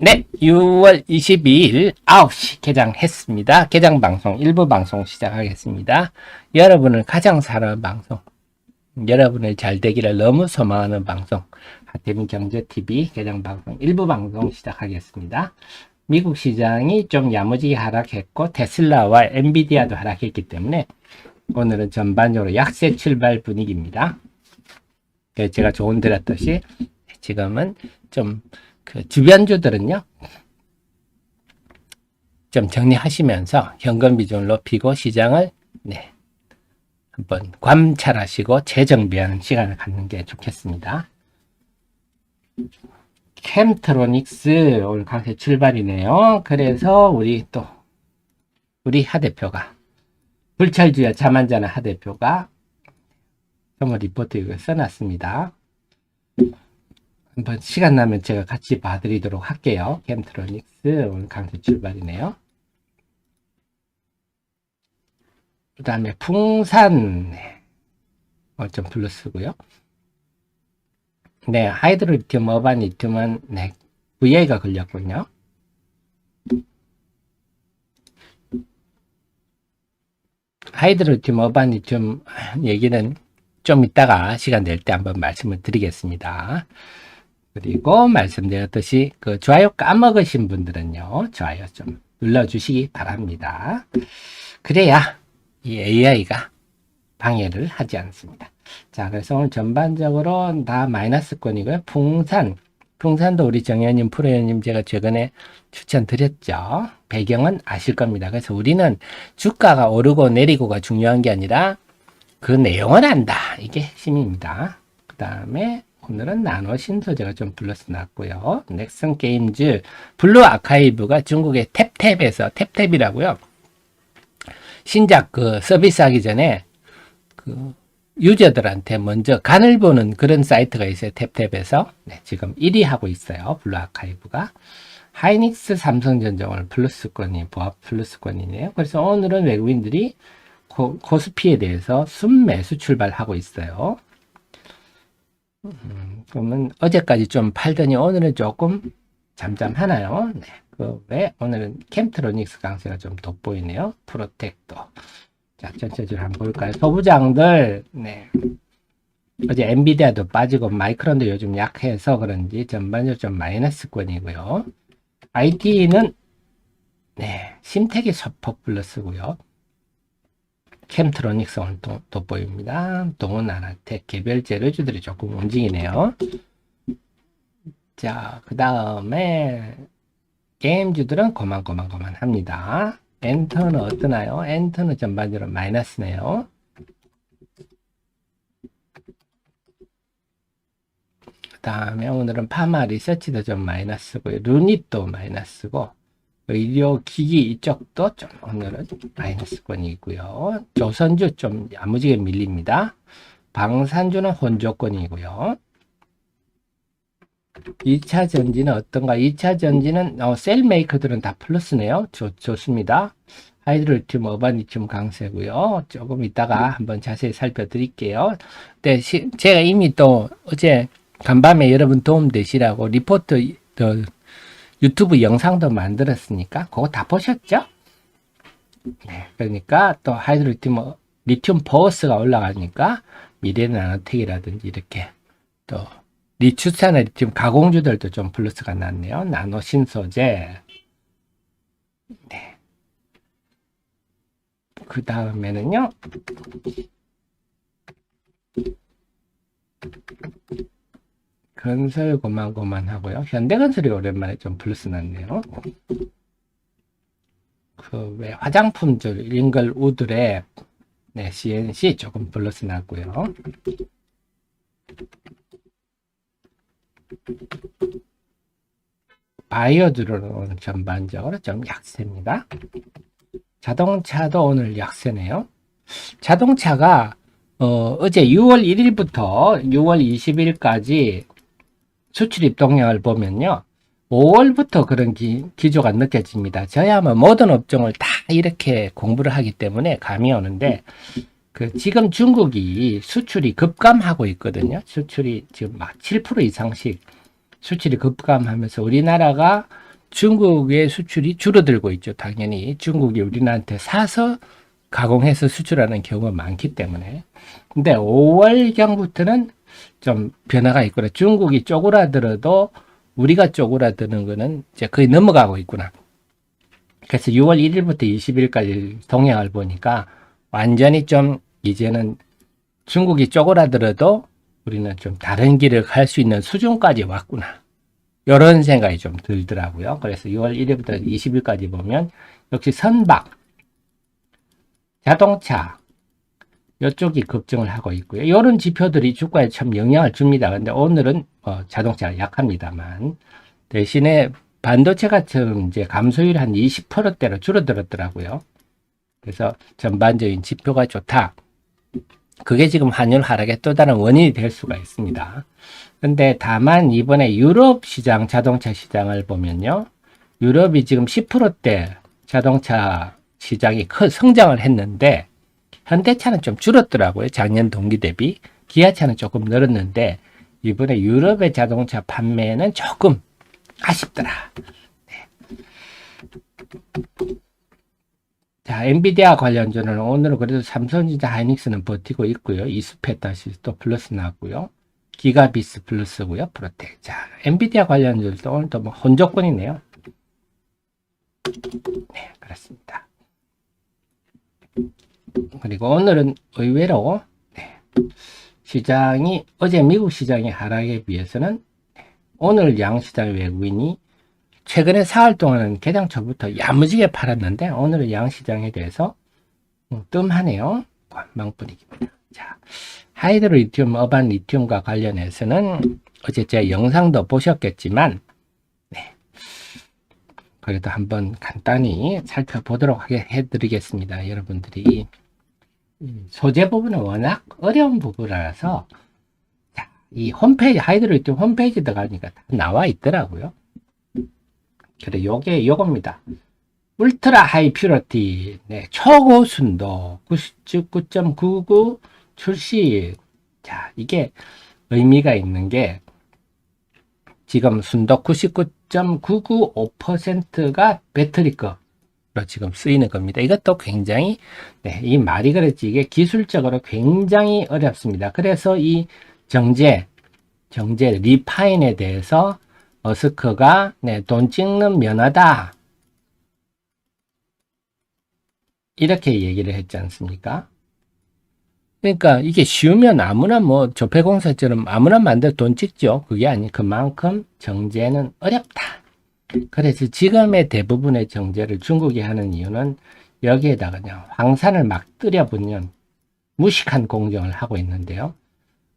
네, 6월 22일 9시 개장했습니다. 개장 방송, 일부 방송 시작하겠습니다. 여러분을 가장 사랑하는 방송, 여러분의 잘 되기를 너무 소망하는 방송, 하태민 경제TV 개장 방송, 일부 방송 시작하겠습니다. 미국 시장이 좀 야무지게 하락했고, 테슬라와 엔비디아도 하락했기 때문에 오늘은 전반적으로 약세 출발 분위기입니다. 제가 조언 드렸듯이 지금은 좀 그 주변주들은요, 좀 정리하시면서 현금 비중을 높이고 시장을 한번 관찰하시고 재정비하는 시간을 갖는 게 좋겠습니다. 캠트로닉스 오늘 강세 출발이네요. 그래서 우리 하 대표가 불철주야 잠 안 자는 하 대표가 선물 리포트 이거 써놨습니다. 한번 시간 나면 제가 같이 봐드리도록 할게요. 캠트로닉스 오늘 강세 출발이네요. 그 다음에 풍산 좀 플러스고요. 네, 하이드로리튬, 어바니튬은 VA가 걸렸군요. 하이드로리튬, 어바니튬 얘기는 좀 이따가 시간 될 때 한번 말씀을 드리겠습니다. 그리고 말씀드렸듯이 그 좋아요 까먹으신 분들은요, 좋아요 좀 눌러주시기 바랍니다. 그래야 이 AI가 방해를 하지 않습니다. 자, 그래서 오늘 전반적으로 다 마이너스권이고요. 풍산도 우리 정현님, 프로현님 제가 최근에 추천드렸죠. 배경은 아실 겁니다. 그래서 우리는 주가가 오르고 내리고가 중요한 게 아니라 그 내용을 안다. 이게 핵심입니다. 그 다음에 오늘은 나노 신소재가 좀 플러스 났고요. 넥슨 게임즈, 블루 아카이브가 중국의 탭탭에서 탭탭이라고요. 신작 그 서비스 하기 전에 그 유저들한테 먼저 간을 보는 그런 사이트가 있어요. 탭탭에서. 네, 지금 1위 하고 있어요. 블루 아카이브가. 하이닉스 삼성전자 오늘 플러스권이, 보합 플러스권이네요. 그래서 오늘은 외국인들이 코스피에 대해서 순매수 출발하고 있어요. 그러면 어제까지 좀 팔더니 오늘은 조금 잠잠하나요? 네. 그 외 오늘은 캠트로닉스 강세가 좀 돋보이네요. 프로텍터. 자, 전체적으로 한번 볼까요? 소부장들, 어제 엔비디아도 빠지고 마이크론도 요즘 약해서 그런지 전반적으로 좀 마이너스권이고요. IT는 심택이 소폭 플러스고요. 캠트로닉스 오늘 돋보입니다. 동원아나텍 개별 재료주들이 조금 움직이네요. 자, 그 다음에 게임주들은 고만합니다. 엔터는 어떠나요? 엔터는 전반적으로 마이너스네요. 그 다음에 오늘은 파마 리서치도 좀 마이너스고요. 루닛도 마이너스고, 의료기기 이쪽도 좀 오늘은 마이너스권이고요. 조선주 좀 야무지게 밀립니다. 방산주는 혼조권이고요. 2차 전지는 어떤가? 2차 전지는 셀 메이커들은 다 플러스네요. 좋습니다. 하이드로리튬, 어바니튬 강세고요. 조금 이따가 한번 자세히 살펴드릴게요. 네, 제가 이미 또 어제 간밤에 여러분 도움 되시라고 리포트 유튜브 영상도 만들었으니까 그거 다 보셨죠? 네, 그러니까 또 하이드로리튬, 리튬 포어스가 올라가니까 미래나노텍이라든지 이렇게 또 리추산의 리튬 가공주들도 좀 플러스가 났네요. 나노 신소재. 네. 그 다음에는요. 건설 고만하고요. 현대건설이 오랜만에 좀 플러스 났네요. 그 외 화장품줄 링글 우드랩, CNC 조금 플러스 났고요. 바이오들은 전반적으로 좀 약세입니다. 자동차도 오늘 약세네요. 자동차가 어제 6월 1일부터 6월 20일까지 수출 입동량을 보면요. 5월부터 그런 기조가 느껴집니다. 저야 뭐 모든 업종을 다 이렇게 공부를 하기 때문에 감이 오는데 지금 중국이 수출이 급감하고 있거든요. 수출이 지금 막 7% 이상씩 수출이 급감하면서 우리나라가 중국의 수출이 줄어들고 있죠. 당연히 중국이 우리나라한테 사서 가공해서 수출하는 경우가 많기 때문에. 근데 5월경부터는 좀 변화가 있구나. 중국이 쪼그라들어도 우리가 쪼그라드는 거는 이제 거의 넘어가고 있구나. 그래서 6월 1일부터 20일까지 동향을 보니까 완전히 좀 이제는 중국이 쪼그라들어도 우리는 좀 다른 길을 갈 수 있는 수준까지 왔구나. 이런 생각이 좀 들더라고요. 그래서 6월 1일부터 20일까지 보면 역시 선박, 자동차 이쪽이 급증을 하고 있고요. 이런 지표들이 주가에 참 영향을 줍니다. 근데 오늘은 자동차가 약합니다만 대신에 반도체 같은 이제 감소율이 한 20%대로 줄어들었더라고요. 그래서 전반적인 지표가 좋다. 그게 지금 환율 하락의 또 다른 원인이 될 수가 있습니다. 근데 다만 이번에 유럽 시장, 자동차 시장을 보면요. 유럽이 지금 10%대 자동차 시장이 큰 성장을 했는데 현대차는 좀 줄었더라고요. 작년 동기 대비. 기아차는 조금 늘었는데 이번에 유럽의 자동차 판매는 조금 아쉽더라. 네. 자, 엔비디아 관련주는 오늘은 그래도 삼성전자 하이닉스는 버티고 있고요. 이스페 다시 또 플러스 나왔고요. 기가비스 플러스고요. 프로텍. 자, 엔비디아 관련주도 오늘도 뭐 혼조권이네요. 네, 그렇습니다. 그리고 오늘은 의외로 시장이 어제 미국 시장의 하락에 비해서는 오늘 양시장 외국인이 최근에 4월 동안은 개장 초부터 야무지게 팔았는데 오늘은 양시장에 대해서 뜸하네요. 관망 분위기입니다. 자, 하이드로 리튬, 어반 리튬과 관련해서는 어제 제 영상도 보셨겠지만 그래도 한번 간단히 살펴보도록 해드리겠습니다. 여러분들이 소재 부분은 워낙 어려운 부분이라서 이 홈페이지, 하이드로 리튬 홈페이지 들어가니까 다 나와 있더라고요. 그래, 요겁니다. 울트라 하이 퓨리티, 초고순도 99.99 출시. 자, 이게 의미가 있는 게 지금 순도 99.995%가 배터리급으로 지금 쓰이는 겁니다. 이것도 굉장히, 이 말이 그렇지, 이게 기술적으로 굉장히 어렵습니다. 그래서 이 정제 리파인에 대해서 머스크가 돈 찍는 면허다 이렇게 얘기를 했지 않습니까? 그러니까 이게 쉬우면 아무나 뭐 조폐공사처럼 아무나 만들어 돈 찍죠. 그게 아니, 그만큼 정제는 어렵다. 그래서 지금의 대부분의 정제를 중국이 하는 이유는 여기에다가 그냥 황산을 막 때려붓는 무식한 공정을 하고 있는데요.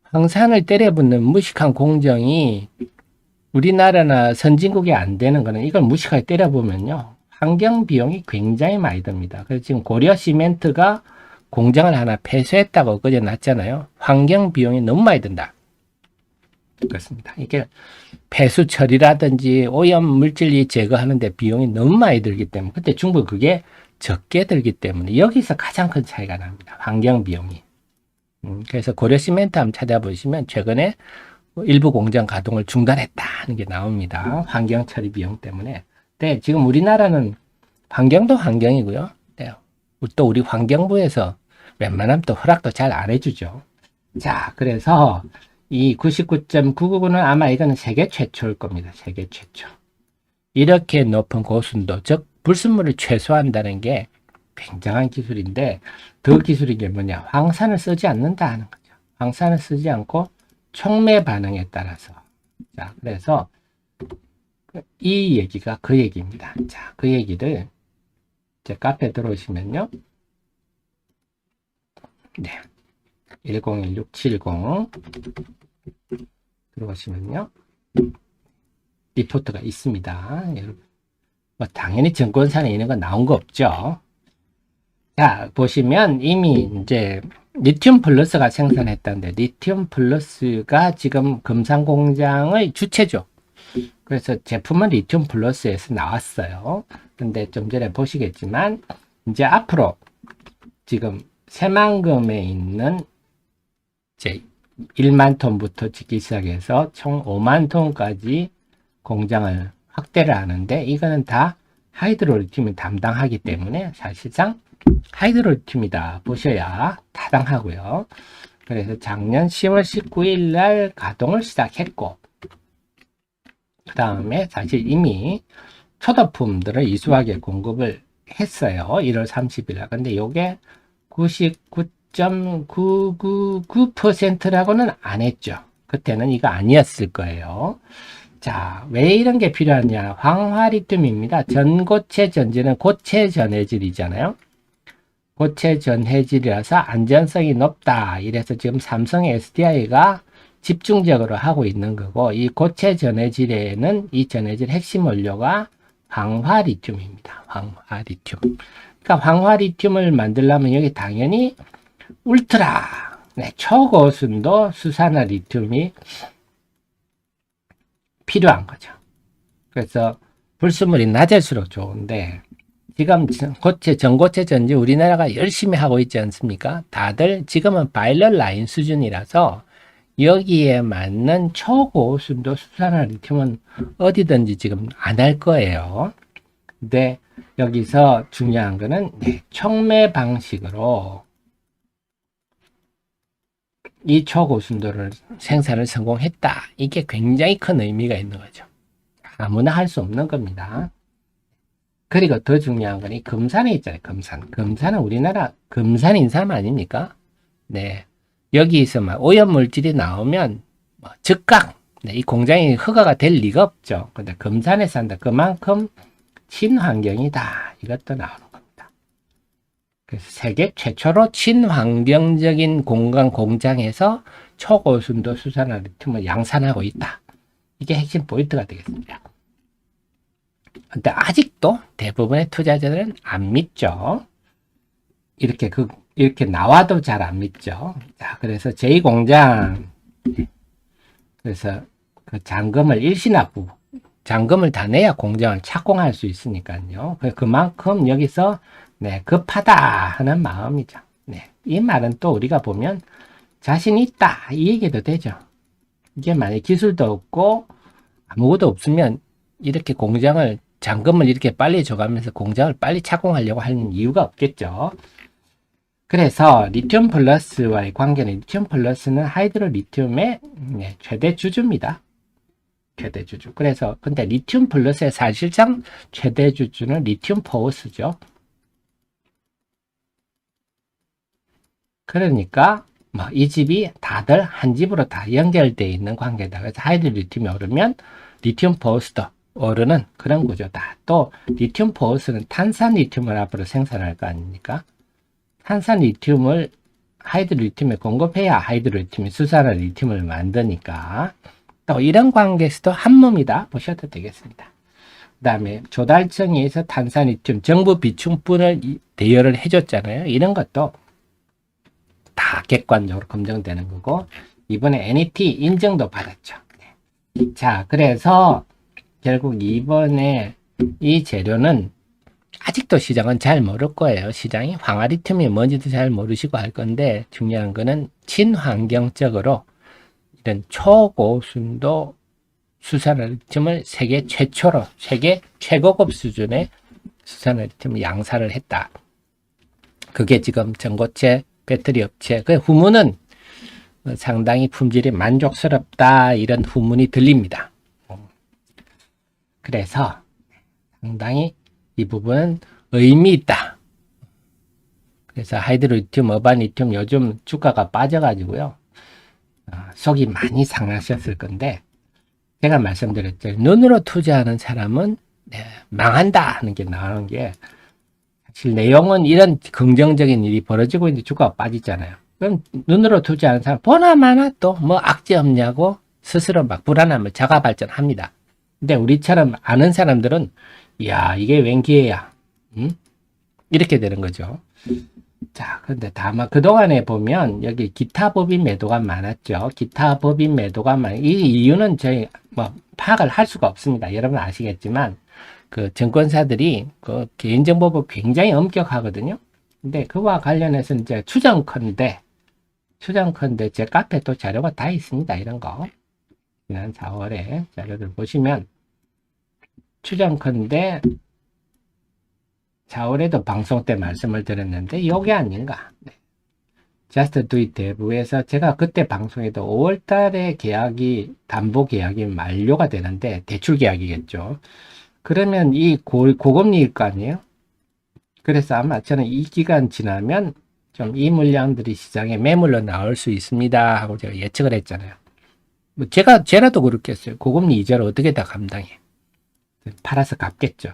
황산을 때려붓는 무식한 공정이 우리나라나 선진국이 안 되는 거는 이걸 무식하게 때려보면요. 환경 비용이 굉장히 많이 듭니다. 그래서 지금 고려 시멘트가 공장을 하나 폐쇄했다고 그제 났잖아요. 환경 비용이 너무 많이 든다. 그렇습니다. 이게 폐수 처리라든지 오염 물질이 제거하는데 비용이 너무 많이 들기 때문에 그때 중국 그게 적게 들기 때문에 여기서 가장 큰 차이가 납니다. 환경 비용이. 그래서 고려 시멘트 한번 찾아보시면 최근에 일부 공장 가동을 중단했다는 게 나옵니다. 환경 처리 비용 때문에. 네, 지금 우리나라는 환경도 환경이고요. 네, 또 우리 환경부에서 웬만하면 또 허락도 잘 안 해주죠. 자, 그래서 이 99.999는 아마 이거는 세계 최초일 겁니다. 세계 최초. 이렇게 높은 고순도, 즉 불순물을 최소화한다는 게 굉장한 기술인데 더 기술인 게 뭐냐? 황산을 쓰지 않는다 하는 거죠. 황산을 쓰지 않고 촉매 반응에 따라서. 자, 그래서 이 얘기가 그 얘기입니다. 자, 그 얘기를 제 카페 들어오시면요. 네. 101670 들어오시면요. 리포트가 있습니다. 여러분. 뭐 당연히 증권사에 있는 건 나온 거 없죠. 자, 보시면 이미 이제 리튬 플러스가 생산했다는데 리튬 플러스가 지금 금산 공장의 주체죠. 그래서 제품은 리튬 플러스에서 나왔어요. 근데 좀 전에 보시겠지만 이제 앞으로 지금 새만금에 있는 이제 1만 톤부터 짓기 시작해서 총 5만 톤까지 공장을 확대를 하는데 이거는 다 하이드로리튬이 담당하기 때문에 사실상 하이드로리튬이다 보셔야 타당하고요. 그래서 작년 10월 19일 날 가동을 시작했고 그 다음에 사실 이미 초도품들을 이수하게 공급을 했어요. 1월 30일 날. 근데 요게 99.999%라고는 안 했죠. 그때는 이거 아니었을 거예요. 자, 왜 이런 게 필요하냐? 황화리튬입니다. 전고체 전지는 고체 전해질이잖아요. 고체 전해질이라서 안전성이 높다. 이래서 지금 삼성의 SDI가 집중적으로 하고 있는 거고, 이 고체 전해질에는 이 전해질 핵심 원료가 황화리튬입니다. 황화리튬. 그러니까 황화리튬을 만들려면 여기 당연히 울트라, 초고순도 수산화리튬이 필요한 거죠. 그래서 불순물이 낮을수록 좋은데, 지금 전고체 전지 우리나라가 열심히 하고 있지 않습니까? 다들 지금은 파일럿 라인 수준이라서 여기에 맞는 초고순도 수산화리튬은 어디든지 지금 안 할 거예요. 근데 여기서 중요한 거는 촉매 방식으로 이 초고순도를 생산을 성공했다. 이게 굉장히 큰 의미가 있는 거죠. 아무나 할 수 없는 겁니다. 그리고 더 중요한 건 이 금산에 있잖아요. 금산. 금산은 우리나라 금산 인삼 아닙니까? 네. 여기서 막 오염물질이 나오면 즉각 이 공장이 허가가 될 리가 없죠. 근데 금산에 산다. 그만큼 친환경이다. 이것도 나오는 겁니다. 그래서 세계 최초로 친환경적인 공장에서 초고순도 수산화리튬을 양산하고 있다. 이게 핵심 포인트가 되겠습니다. 근데 아직도 대부분의 투자자들은 안 믿죠. 이렇게 나와도 잘 안 믿죠. 자, 그래서 제2공장, 그래서 그 잔금을 일시납부, 잔금을 다 내야 공장을 착공할 수 있으니까요. 그만큼 여기서 급하다 하는 마음이죠. 이 말은 또 우리가 보면 자신 있다 이 얘기도 되죠. 이게 만약 기술도 없고 아무것도 없으면 이렇게 공장을 잔금을 이렇게 빨리 줘가면서 공장을 빨리 착공하려고 하는 이유가 없겠죠. 그래서 리튬 플러스와의 관계는 리튬 플러스는 하이드로 리튬의 최대 주주입니다. 최대 주주. 그래서 근데 리튬 플러스의 사실상 최대 주주는 리튬 포스죠. 그러니까 이 집이 다들 한 집으로 다 연결되어 있는 관계다. 그래서 하이드로 리튬이 오르면 리튬 포스도 오르는 그런 구조다. 또 리튬 포스는 탄산 리튬을 앞으로 생산할 거 아닙니까? 탄산 리튬을 하이드로 리튬에 공급해야 하이드로 리튬이 수산화 리튬을 만드니까 또 이런 관계에서도 한 몸이다 보셔도 되겠습니다. 그 다음에 조달청에서 탄산 리튬 정부 비축분을 대여를 해줬잖아요. 이런 것도 다 객관적으로 검증되는 거고 이번에 NET 인증도 받았죠. 자, 그래서 결국 이번에 이 재료는 아직도 시장은 잘 모를 거예요. 시장이 황화리튬이 뭔지도 잘 모르시고 할 건데 중요한 거는 친환경적으로 이런 초고순도 수산화리튬을 세계 최초로 세계 최고급 수준의 수산화리튬을 양산을 했다. 그게 지금 전고체 배터리 업체 그 후문은 상당히 품질이 만족스럽다 이런 후문이 들립니다. 그래서 상당히 이 부분은 의미 있다. 그래서 하이드로리튬, 어반리튬 요즘 주가가 빠져가지고요. 속이 많이 상하셨을 건데 제가 말씀드렸죠. 눈으로 투자하는 사람은 망한다 하는 게 나오는 게 사실 내용은 이런 긍정적인 일이 벌어지고 있는데 주가가 빠지잖아요. 그럼 눈으로 투자하는 사람 보나마나 또 뭐 악재 없냐고 스스로 막 불안함을 자가 발전합니다. 근데 우리처럼 아는 사람들은 이야 이게 웬 기회야 이렇게 되는 거죠. 자, 근데 다만 그동안에 보면 여기 기타 법인 매도가 많았죠. 기타 법인 매도가 이 이유는 저희 파악을 할 수가 없습니다. 여러분 아시겠지만 그 증권사들이 그 개인정보법 굉장히 엄격하거든요. 근데 그와 관련해서 이제 추정컨대 제 카페 또 자료가 다 있습니다. 이런 거 지난 4월에 자료들 보시면 추정컨대 자올에도 방송 때 말씀을 드렸는데 이게 아닌가. 네. Just Do It 대부에서 제가 그때 방송에도 5월 달에 계약이 담보 계약이 만료가 되는데 대출 계약이겠죠. 그러면 이 고금리일 거 아니에요? 그래서 아마 저는 이 기간 지나면 좀 이 물량들이 시장에 매물로 나올 수 있습니다 하고 제가 예측을 했잖아요. 뭐 제라도 그렇겠어요. 고금리 이자를 어떻게 다 감당해? 팔아서 갚겠죠.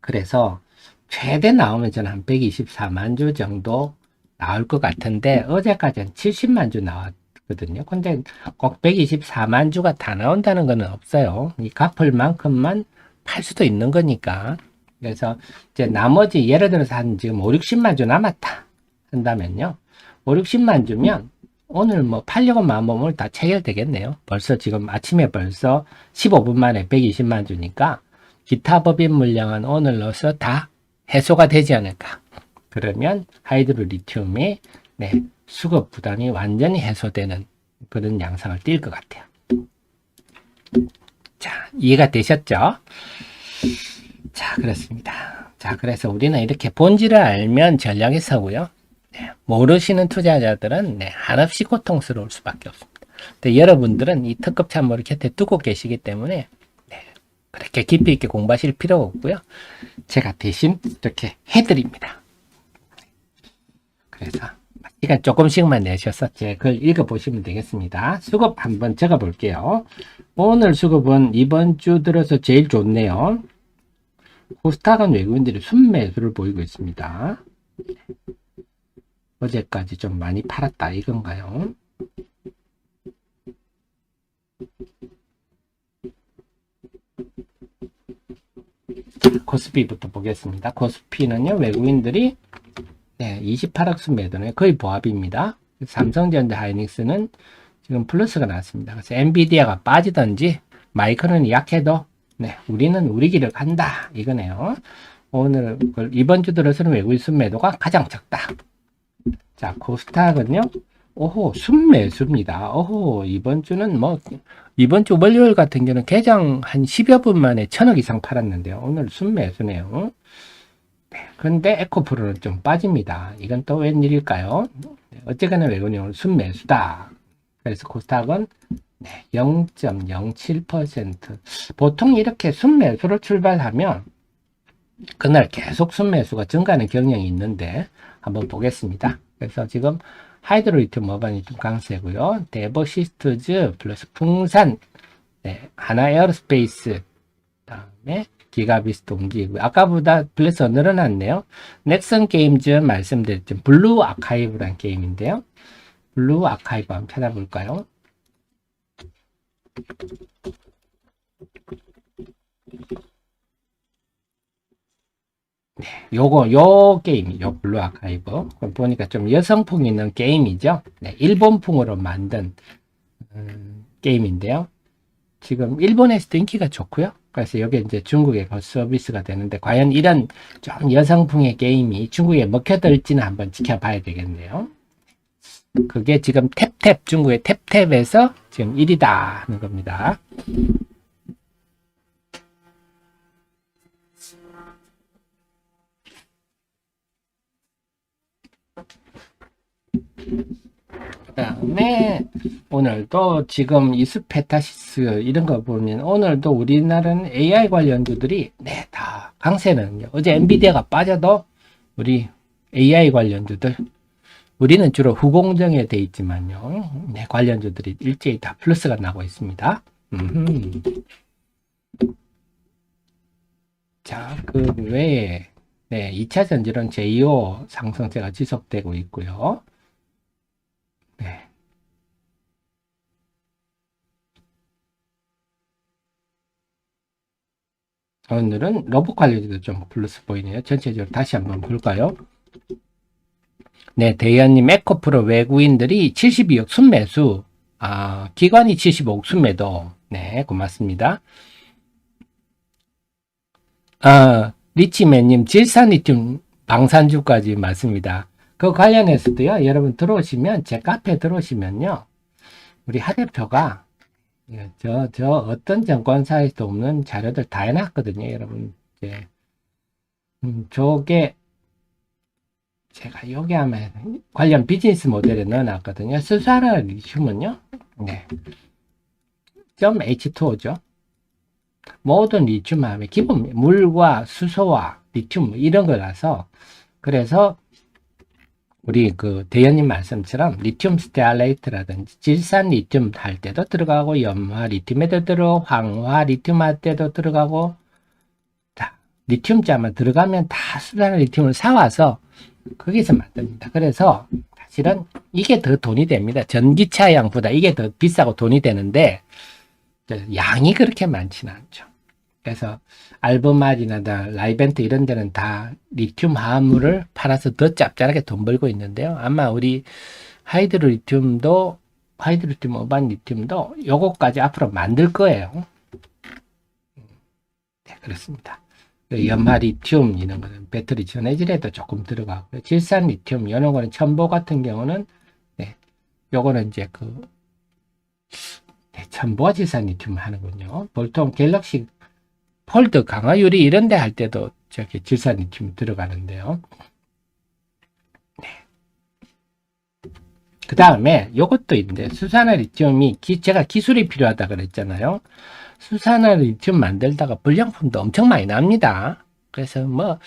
그래서 최대 나오면 저는 한 124만 주 정도 나올 것 같은데 어제까지는 70만 주 나왔거든요. 근데 꼭 124만 주가 다 나온다는 건 없어요. 이 갚을 만큼만 팔 수도 있는 거니까. 그래서 이제 나머지 예를 들어서 한 지금 5, 60만 주 남았다 한다면요. 5, 60만 주면 오늘 뭐 팔려고 마음먹으면 다 체결되겠네요. 벌써 지금 아침에 벌써 15분 만에 120만 주니까 기타 법인 물량은 오늘로서 다 해소가 되지 않을까. 그러면 하이드로 리튬이 수급 부담이 완전히 해소되는 그런 양상을 띌 것 같아요. 자, 이해가 되셨죠? 자, 그렇습니다. 자, 그래서 우리는 이렇게 본질을 알면 전략이 서고요. 모르시는 투자자들은 한없이 고통스러울 수밖에 없습니다. 근데 여러분들은 이 특급 참모를 곁에 두고 계시기 때문에 그렇게 깊이 있게 공부하실 필요가 없고요. 제가 대신 이렇게 해드립니다. 그래서 시간 조금씩만 내셔서 제 글 읽어보시면 되겠습니다. 수급 한번 적어볼게요. 오늘 수급은 이번 주 들어서 제일 좋네요. 코스닥은 외국인들이 순매수를 보이고 있습니다. 어제까지 좀 많이 팔았다 이건가요? 코스피부터 보겠습니다. 코스피는요, 외국인들이 28억 순매도는 거의 보합입니다. 삼성전자 하이닉스는 지금 플러스가 났습니다. 그래서 엔비디아가 빠지든지 마이크론이 약해도 우리는 우리 길을 간다 이거네요. 오늘 이번 주 들어서는 외국인 순매도가 가장 적다. 자, 코스닥은요, 오호, 순매수입니다. 오호, 이번 주는 이번 주 월요일 같은 경우는 개장 한 10여 분 만에 1000억 이상 팔았는데요. 오늘 순매수네요. 그런데 에코프로는 좀 빠집니다. 이건 또 웬일일까요? 어쨌거나 외국인이 오늘 순매수다. 그래서 코스닥은 0.07%. 보통 이렇게 순매수로 출발하면 그날 계속 순매수가 증가하는 경향이 있는데 한번 보겠습니다. 그래서 지금 하이드로리튬 머반이 좀 강세고요. 데버시스트즈 플러스 풍산, 하나 에어로스페이스, 다음에 기가비스도 움직이고 아까보다 플러스가 늘어났네요. 넥슨 게임즈 말씀드렸죠. 블루 아카이브란 게임인데요. 블루 아카이브 한번 찾아볼까요? 요 게임, 요 블루 아카이브. 보니까 좀 여성풍 있는 게임이죠. 일본풍으로 만든 게임인데요. 지금 일본에서도 인기가 좋고요. 그래서 여기 이제 중국에 서비스가 되는데 과연 이런 좀 여성풍의 게임이 중국에 먹혀들지는 한번 지켜봐야 되겠네요. 그게 지금 탭탭, 중국의 탭탭에서 지금 1위다 하는 겁니다. 그 다음에 오늘도 지금 이스페타시스 이런 거 보면 오늘도 우리나라는 AI 관련주들이 다 강세는 어제 엔비디아가 빠져도 우리 AI 관련주들 우리는 주로 후공정에 돼 있지만요. 관련주들이 일제히 다 플러스가 나고 있습니다. 자, 그 외에 2차 전지는 제2호 상승세가 지속되고 있고요. 오늘은 로봇 관련주도 좀 플러스 보이네요. 전체적으로 다시 한번 볼까요? 대현님, 에코프로 외국인들이 72억 순매수, 기관이 75억 순매도. 고맙습니다. 리치맨님, 질산리튬 방산주까지 맞습니다. 그 관련해서도요, 여러분 들어오시면, 제 카페 들어오시면요, 우리 하 대표가 저 어떤 정권사에서도 없는 자료들 다 해놨거든요, 여러분. 이제, 저게, 제가 여기 아마 관련 비즈니스 모델에 넣어놨거든요. 수산화 리튬은요, 네. H2O죠. 모든 리튬 하면 기본 물과 수소와 리튬 이런 거라서, 그래서 우리 그 대현님 말씀처럼 리튬 스테알레이트라든지 질산 리튬 할 때도 들어가고 염화 리튬에도 들어가고 황화 리튬 할 때도 들어가고 다 리튬자만 들어가면 다 수산 리튬을 사와서 거기서 만듭니다. 그래서 사실은 이게 더 돈이 됩니다. 전기차 양보다 이게 더 비싸고 돈이 되는데 양이 그렇게 많지는 않죠. 그래서 알베마리나 라이벤트 이런 데는 다 리튬 화합물을 팔아서 더 짭짤하게 돈 벌고 있는데요. 아마 우리 하이드로 리튬, 어반 리튬도 요거까지 앞으로 만들 거예요. 네, 그렇습니다. 염화 리튬 이런 거는 배터리 전해질에도 조금 들어가고요. 질산 리튬 이런 거는 첨보 같은 경우는 네, 요거는 이제 첨보와 질산 리튬 하는군요. 보통 갤럭시 폴드 강화유리 이런 데 할 때도 저기 질산 리튬이 들어가는데요. 네. 그 다음에 요것도 있는데 수산화 리튬이 제가 기술이 필요하다 그랬잖아요. 수산화 리튬 만들다가 불량품도 엄청 많이 납니다. 그래서 뭐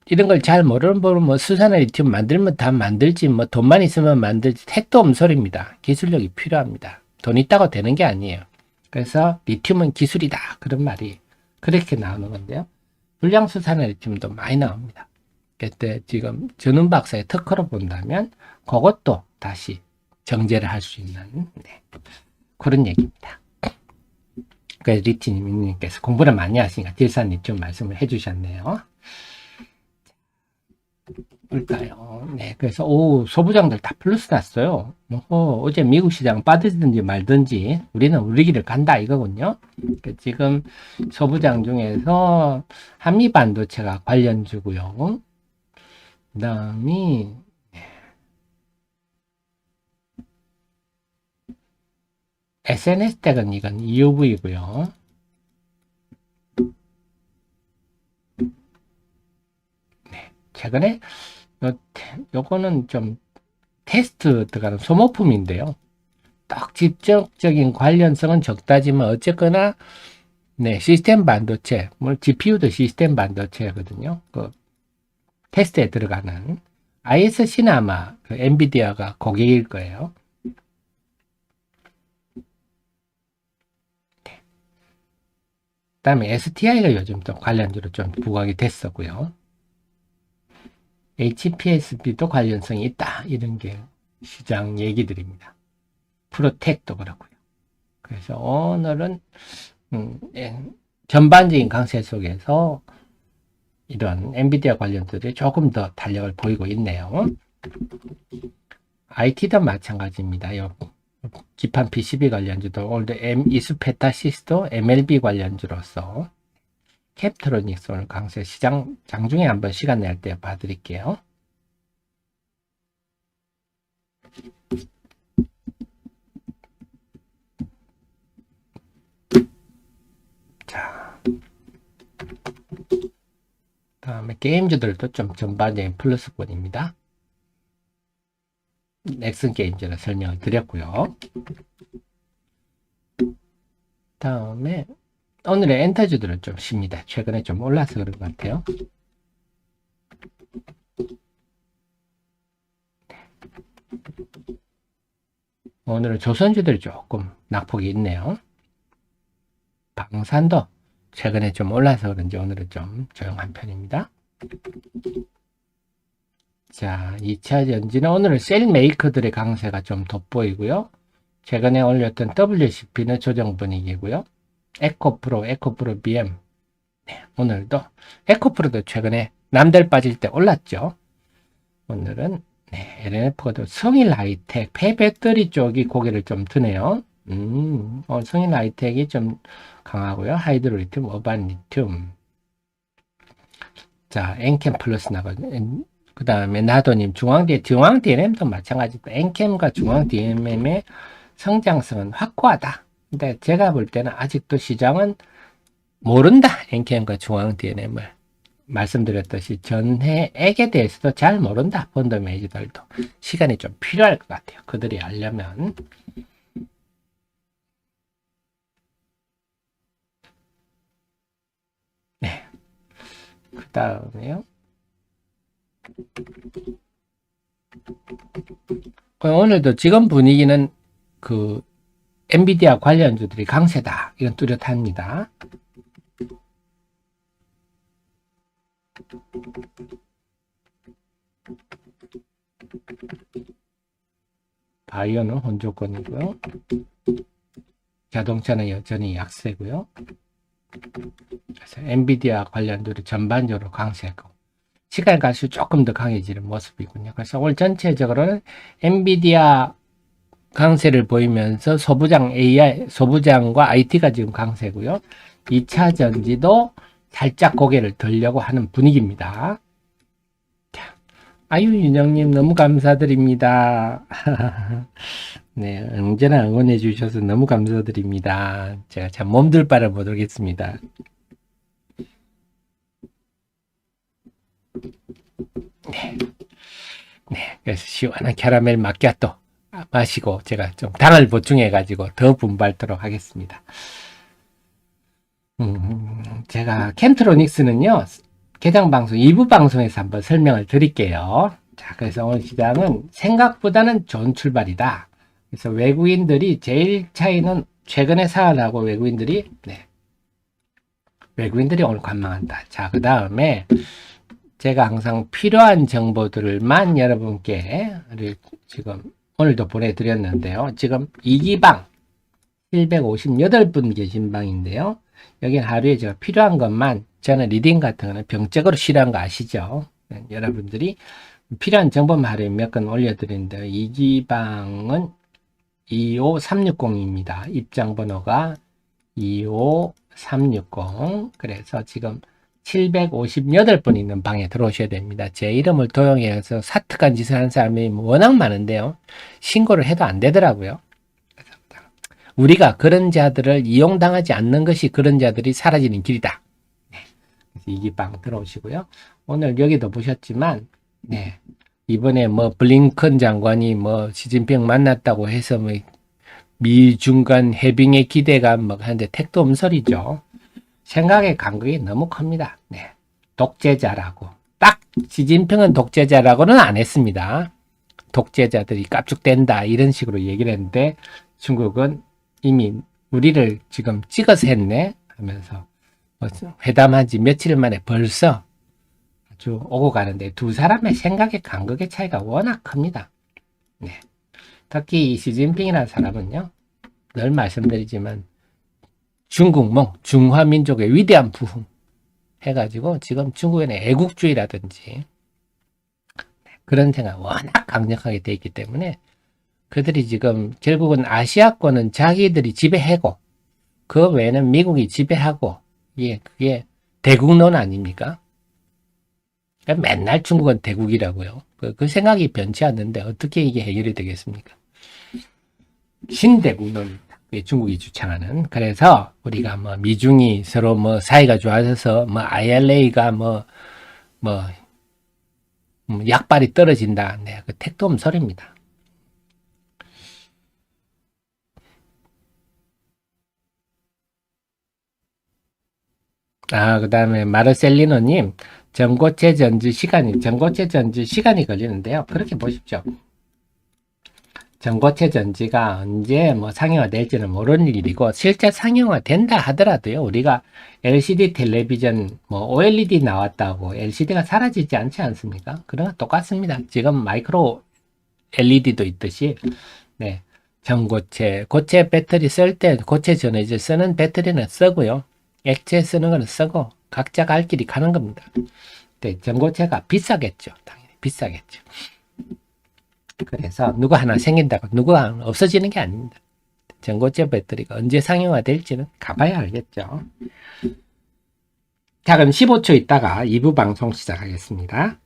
이런 걸 잘 모르는 분은 뭐 수산화 리튬 만들면 다 만들지 뭐 돈만 있으면 만들지 택도 없는 소리입니다. 기술력이 필요합니다. 돈 있다고 되는 게 아니에요. 그래서 리튬은 기술이다 그런 말이 그렇게 나오는 건데요. 불량수산화 리튬도 많이 나옵니다. 그때 지금 전훈 박사의 특허로 본다면 그것도 다시 정제를 할 수 있는 그런 얘기입니다. 그래서 리티님께서 공부를 많이 하시니까 질산 리튬 말씀을 해주셨네요. 뭘까요? 네, 그래서 소부장들 다 플러스 났어요. 어제 미국 시장 빠지든지 말든지 우리는 우리 길을 간다 이거군요. 지금 소부장 중에서 한미 반도체가 관련주고요. 그다음이 SNS 덱은 이건 EUV고요. 네, 최근에 요거는 좀 테스트 들어가는 소모품인데요. 딱 직접적인 관련성은 적다지만 어쨌거나 네, 시스템 반도체, 뭐 GPU도 시스템 반도체거든요. 그 테스트에 들어가는 ISC는 아마 그 엔비디아가 고객일 거예요. 네. 그다음에 STI가 요즘 또 관련주로 좀 부각이 됐었고요. HPSB도 관련성이 있다. 이런 게 시장 얘기들입니다. 프로텍도 그렇고요. 그래서 오늘은 전반적인 강세 속에서 이런 엔비디아 관련들이 조금 더 탄력을 보이고 있네요. IT도 마찬가지입니다. 기판 PCB 관련주도 오늘 이수페타시스도 MLB 관련주로서 캡트로닉스 오늘 강세 시장 장중에 한번 시간 낼 때 봐드릴게요. 자, 다음에 게임주들도 좀 전반적인 플러스권입니다. 넥슨 게임즈를 설명을 드렸고요. 다음에 오늘의 엔터주들은 좀 쉽니다. 최근에 좀 올라서 그런 것 같아요. 오늘은 조선주들이 조금 낙폭이 있네요. 방산도 최근에 좀 올라서 그런지 오늘은 좀 조용한 편입니다. 자, 2차 전지는 오늘은 셀 메이커들의 강세가 좀 돋보이고요. 최근에 올렸던 WCP는 조정 분위기고요. 에코프로 BM. 네, 오늘도 에코프로도 최근에 남들 빠질 때 올랐죠. 오늘은 LNF가 또 성일 하이텍, 폐배터리 쪽이 고개를 좀 드네요. 성일 하이텍이 좀 강하고요. 하이드로 리튬, 어반 리튬. 자, 엔캠 플러스 나거든요. 그 다음에 나도님 중앙 DRAM도 마찬가지고 엔캠과 중앙 DRAM의 성장성은 확고하다. 근데 제가 볼 때는 아직도 시장은 모른다. NKM과 중앙 DNM을 말씀드렸듯이 전해액에 대해서도 잘 모른다. 펀드 매니저들도 시간이 좀 필요할 것 같아요. 그들이 알려면. 네. 그 다음에요. 오늘도 지금 분위기는 그 엔비디아 관련주들이 강세다. 이건 뚜렷합니다. 바이오는 혼조권이고요. 자동차는 여전히 약세고요. 그래서 엔비디아 관련주들이 전반적으로 강세고 시간이 갈수록 조금 더 강해지는 모습이군요. 그래서 오늘 전체적으로는 엔비디아 강세를 보이면서 소부장 AI, 소부장과 IT가 지금 강세고요. 2차 전지도 살짝 고개를 들려고 하는 분위기입니다. 아유, 윤영님 너무 감사드립니다. 네, 언제나 응원해 주셔서 너무 감사드립니다. 제가 참 몸둘 바를 모르겠습니다. 네. 네, 그래서 시원한 캐러멜 마키아토 마시고 제가 좀 당을 보충해 가지고 더 분발토록 하겠습니다. 제가 캠트로닉스는요 개장 방송 2부 방송에서 한번 설명을 드릴게요. 자, 그래서 오늘 시장은 생각보다는 좋은 출발이다. 그래서 외국인들이 제일 차이는 최근에 사안하고 외국인들이 오늘 관망한다. 자, 그 다음에 제가 항상 필요한 정보들만 여러분께 지금 오늘도 보내드렸는데요. 지금 2기방 758분 계신 방인데요. 여기는 하루에 제가 필요한 것만 저는 리딩 같은 거는 병적으로 싫어한 거 아시죠? 여러분들이 필요한 정보만 하루에 몇 건 올려드리는데요. 2기방은 25360입니다. 입장 번호가 25360. 그래서 지금 758분 있는 방에 들어오셔야 됩니다. 제 이름을 도용해서 사특한 짓을 하는 사람이 워낙 많은데요. 신고를 해도 안 되더라고요. 우리가 그런 자들을 이용당하지 않는 것이 그런 자들이 사라지는 길이다. 네. 그래서 이기방 들어오시고요. 오늘 여기도 보셨지만, 네. 이번에 뭐 블링컨 장관이 뭐 시진핑 만났다고 해서 뭐 미중 간 해빙의 기대감 뭐 하는데 택도 엄설이죠. 생각의 간극이 너무 큽니다. 네. 독재자라고. 딱 시진핑은 독재자라고는 안 했습니다. 독재자들이 깝죽된다 이런 식으로 얘기를 했는데 중국은 이미 우리를 지금 찍어서 했네 하면서 회담한 지 며칠 만에 벌써 아주 오고 가는데 두 사람의 생각의 간극의 차이가 워낙 큽니다. 네. 특히 이 시진핑이라는 사람은요. 늘 말씀드리지만 중국몽, 중화민족의 위대한 부흥 해가지고 지금 중국에는 애국주의라든지 그런 생각 워낙 강력하게 돼 있기 때문에 그들이 지금 결국은 아시아권은 자기들이 지배하고 그 외에는 미국이 지배하고 그게 대국론 아닙니까? 맨날 중국은 대국이라고요. 그 생각이 변치 않는데 어떻게 이게 해결이 되겠습니까? 신대국론입니다. 중국이 주창하는. 그래서 우리가 뭐 미중이 서로 뭐 사이가 좋아져서 뭐 ILA가 약발이 떨어진다. 네, 그 택도 엄설입니다. 그 다음에 마르셀리노님, 전고체 전지 시간이 걸리는데요. 그렇게 보십시오. 전고체 전지가 언제 뭐 상용화 될지는 모르는 일이고, 실제 상용화 된다 하더라도요, 우리가 LCD 텔레비전, 뭐 OLED 나왔다고 LCD가 사라지지 않지 않습니까? 그런 거 똑같습니다. 지금 마이크로 LED도 있듯이, 네. 전고체, 고체 배터리 쓸 때, 고체 전해질 쓰는 배터리는 쓰고요. 액체 쓰는 거는 쓰고 각자 갈 길이 가는 겁니다. 근데 전고체가 비싸겠죠. 당연히 비싸겠죠. 그래서 누가 하나 생긴다고 누가 하나 없어지는 게 아닙니다. 전고체 배터리가 언제 상용화 될지는 가봐야 알겠죠. 자, 그럼 15초 있다가 2부 방송 시작하겠습니다.